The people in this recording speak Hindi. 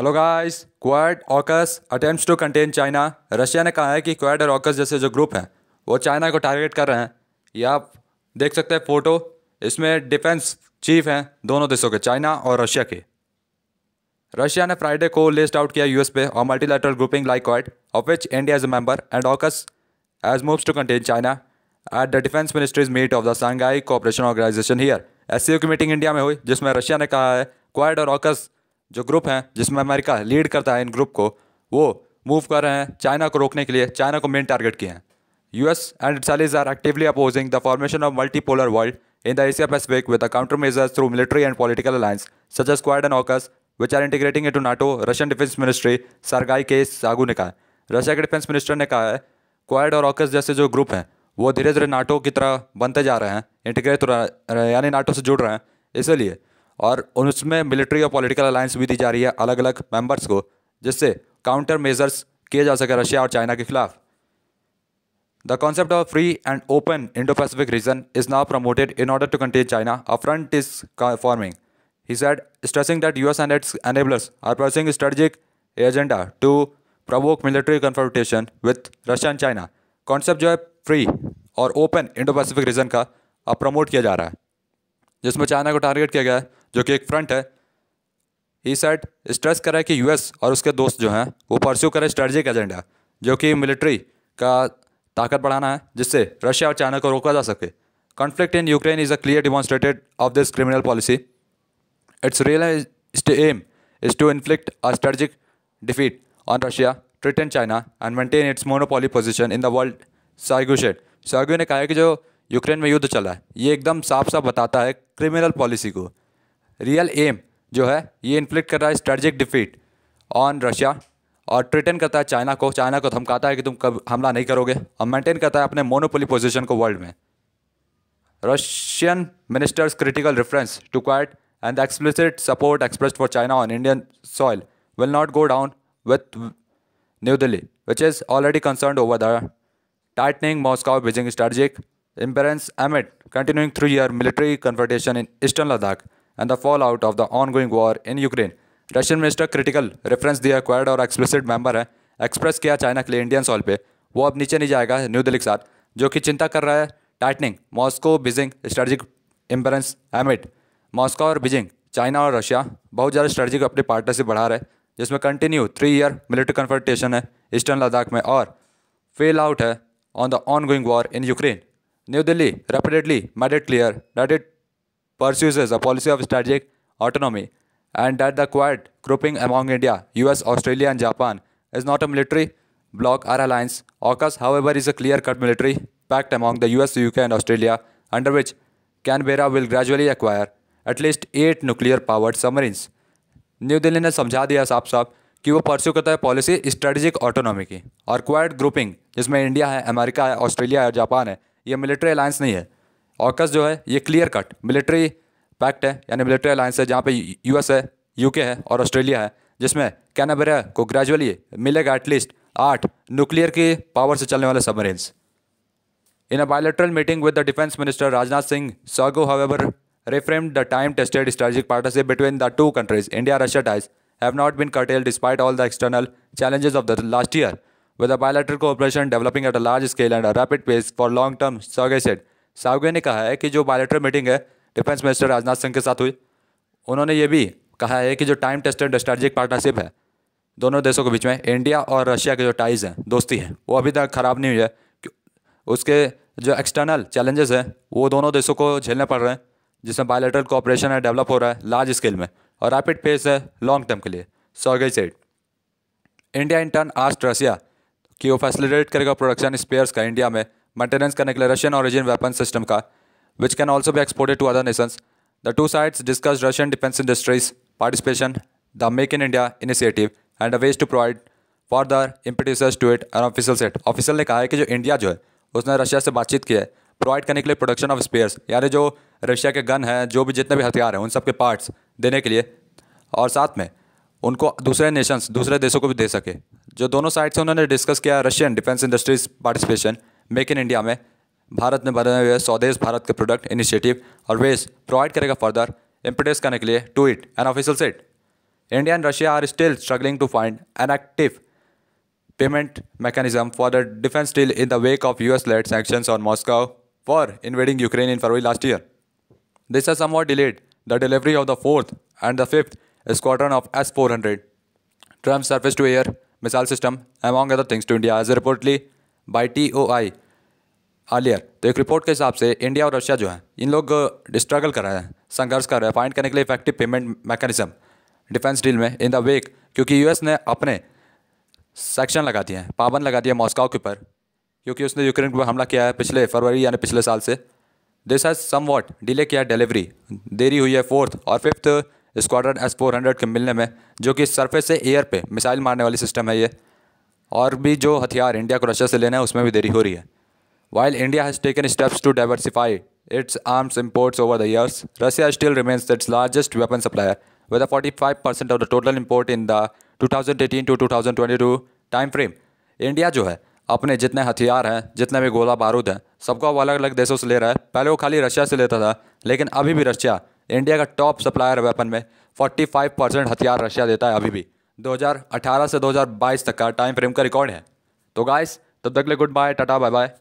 Hello guys. Quad AUKUS attempts to contain China. Russia ने कहा है कि क्वाड और ऑकस जैसे जो ग्रुप हैं वो चाइना को टारगेट कर रहे हैं। ये आप देख सकते हैं फोटो। इसमें डिफेंस चीफ हैं दोनों देशों के, चाइना और रशिया के। रशिया ने फ्राइडे को लिस्ट आउट किया यूएस पे और multilateral grouping like Quad of which India is a member and AUKUS as moves to contain China at the defence ministries meet of the Shanghai cooperation organisation here. SCO की मीटिंग इंडिया में हुई जिसमें रशिया ने कहा है क्वाड और ऑकस जो ग्रुप हैं जिसमें अमेरिका लीड करता है इन ग्रुप को, वो मूव कर रहे हैं चाइना को रोकने के लिए, चाइना को मेन टारगेट किए हैं। US and its allies are actively opposing the formation of multipolar world in the Asia Pacific with the countermeasures through military and political alliance such as Quad and AUKUS which are integrating into NATO. Russian Defense Ministry सरगाई के सागू ने कहा है, रशिया के डिफेंस मिनिस्टर ने कहा है क्वाड और ऑकस जैसे जो ग्रुप हैं वो धीरे धीरे नाटो की तरह बनते जा रहे हैं, इंटीग्रेट हो रहे हैं, यानी नाटो से जुड़ रहे हैं इसलिए। और उसमें मिलिट्री और पॉलिटिकल अलायंस भी दी जा रही है अलग अलग मेंबर्स को, जिससे काउंटर मेजर्स किए जा सके रशिया और चाइना के खिलाफ। The concept of free and open Indo-Pacific region is now promoted in order to contain China. A front is forming, he said, stressing that US and its enablers are pursuing a strategic agenda to provoke military confrontation with Russia and China. Concept जो है फ्री और ओपन इंडो पैसिफिक रीजन का अब प्रमोट किया जा रहा है, जिसमें चाइना को टारगेट किया गया है जो कि एक फ्रंट है। ही सेड, स्ट्रेस कर रहा है कि यूएस और उसके दोस्त जो हैं वो परस्यू करें स्ट्रेटजिक एजेंडा जो कि मिलिट्री का ताकत बढ़ाना है, जिससे रशिया और चाइना को रोका जा सके। Conflict in Ukraine is a clear demonstrated of this criminal policy. Its realised aim is to inflict a strategic defeat on Russia, threaten China and maintain its monopoly position in the world. Shoigu ने कहा है कि जो यूक्रेन में युद्ध चल रहा है ये एकदम साफ साफ बताता है क्रिमिनल पॉलिसी को। रियल एम जो है ये इन्फ्लिक्ट कर रहा है स्ट्रेटजिक डिफीट ऑन रशिया और थ्रेटन करता है चाइना को धमकाता है कि तुम कब हमला नहीं करोगे, और मेंटेन करता है अपने मोनोपोली पोजीशन को वर्ल्ड में। Russian ministers critical reference to Quad and the explicit support expressed for China on Indian soil will not go down with New Delhi which is already concerned over the tightening Moscow-Beijing strategic imbalance amid continuing 3-year military confrontation in eastern Ladakh and the fallout of the ongoing war in Ukraine. Russian minister critical reference दिया क्वाड और एक्सप्लिसिट मेंबर है, एक्सप्रेस किया चाइना के लिए इंडियन सॉइल पे, वो अब नीचे नहीं जाएगा न्यू दिल्ली के साथ, जो कि चिंता कर रहा है tightening Moscow Beijing strategic imbalance एमिड। Moscow और बीजिंग, चाइना और रशिया बहुत ज़्यादा स्ट्रेटजिक अपनी पार्टनरशिप बढ़ा रहे हैं, जिसमें कंटिन्यू 3-year मिलिट्री कन्फ्रंटेशन है ईस्टर्न लद्दाख में और फेल आउट है on the ongoing war in Ukraine. New Delhi repeatedly made it clear that it pursues a policy of strategic autonomy and that the Quad grouping among India, US, Australia and Japan is not a military bloc or alliance. AUKUS, however, is a clear-cut military pact among the US, UK and Australia under which Canberra will gradually acquire at least 8 nuclear-powered submarines. New Delhi ने समझा दिया साफ साफ कि वो परस्यू करता है पॉलिसी स्ट्रेटजिक ऑटोनॉमी की, और क्वाड ग्रुपिंग जिसमें इंडिया है, अमेरिका है, ऑस्ट्रेलिया है, जापान है, ये मिलिट्री अलायंस नहीं है। ऑकस जो है ये क्लियर कट मिलिट्री पैक्ट है, यानी मिलिट्री अलायंस है जहाँ पे यूएस है, यूके है और ऑस्ट्रेलिया है, जिसमें कैनबेरा को ग्रेजुअली मिलेगा एटलीस्ट 8 न्यूक्लियर की पावर से चलने वाले submarines. In a bilateral meeting with the defence minister Rajnath Singh, Shoigu however reframed the time-tested strategic partnership between the two countries. India-Russia ties have not been curtailed despite all the external challenges of the last year, with the bilateral cooperation developing at a large scale and a rapid pace for long term, Shoigu said. Shoigu ने कहा है कि जो बायलैटरल मीटिंग है डिफेंस मिनिस्टर राजनाथ सिंह के साथ हुई, उन्होंने ये भी कहा है कि जो टाइम टेस्टेड स्ट्रेटजिक पार्टनरशिप है दोनों देशों के बीच में, इंडिया और रशिया के जो टाइज हैं, दोस्ती है, वो अभी तक ख़राब नहीं हुई है। उसके जो एक्सटर्नल चैलेंजेस हैं वो दोनों देशों को झेलने पड़ रहे हैं, जिसमें बायलैटरल कोऑपरेशन है डेवलप हो रहा है लार्ज स्केल में और रैपिड पेस है लॉन्ग टर्म के लिए। Shoigu said. India in turn asked Russia कि वो फैसिलिटेट करेगा प्रोडक्शन स्पेयर्स का इंडिया में मेंटेनेंस करने के लिए रशियन ओरिजिन वेपन सिस्टम का, which can also be exported to other nations. The two sides discuss Russian defence industries participation, the make in India initiative and the ways to provide for the impetuses to it. An official set, official ने कहा है कि जो इंडिया जो है उसने रशिया से बातचीत की है प्रोवाइड करने के लिए प्रोडक्शन ऑफ स्पेयर्स, यानी जो रशिया के गन है, जो भी जितने भी हथियार हैं उन सब के पार्ट्स देने के लिए, और साथ में उनको दूसरे नेशंस, दूसरे देशों को भी दे सके। जो दोनों साइड से उन्होंने डिस्कस किया Russian defence industries participation, make in India में भारत में बने हुए स्वदेश भारत के प्रोडक्ट इनिशिएटिव और वेज प्रोवाइड करेगा फर्दर इम्पिटस करने के लिए to it, an official set. India and Russia are still struggling to find an active payment mechanism for the defense deal in the wake of US-led sanctions on Moscow for invading Ukraine in February last year. This has somewhat delayed the delivery of the 4th and the 5th squadron of S-400 Trump surface-to-air missile system, among other things, to India, as reportedly by TOI earlier. तो एक रिपोर्ट के हिसाब से इंडिया और रशिया जो है इन लोग स्ट्रगल कर रहे हैं, संघर्ष कर रहे हैं फाइंड करने के लिए effective payment mechanism defence deal में इन द वेक, क्योंकि यूएस ने अपने सेक्शन लगा दिए हैं, पाबंद लगा दिया मॉस्को के ऊपर, क्योंकि उसने यूक्रेन पर हमला किया है पिछले फरवरी यानी पिछले साल से. दिस हैज़ समवॉट डिले किया डिलीवरी, देरी हुई है 4th और 5th स्क्वाड्रन S-400 के मिलने में, जो कि सरफेस से एयर पे मिसाइल मारने वाली सिस्टम है ये. और भी जो हथियार इंडिया को रशिया से लेना है उसमें भी देरी हो रही है. While India has taken steps to diversify its arms imports over the years, Russia still remains its largest weapon supplier, with a 45% of the total import in the 2018 to 2022 time frame. India जो है अपने जितने हथियार हैं, जितने भी गोला बारूद हैं, सबको अलग अलग देशों से ले रहा है. पहले वो खाली रशिया से लेता था, लेकिन अभी भी रशिया इंडिया का टॉप सप्लायर वेपन में 45% हथियार रशिया देता है अभी भी. 2018 से 2022 तक का टाइम फ्रेम का रिकॉर्ड है. तो गाइस, तब तक के लिए goodbye, tata, bye bye.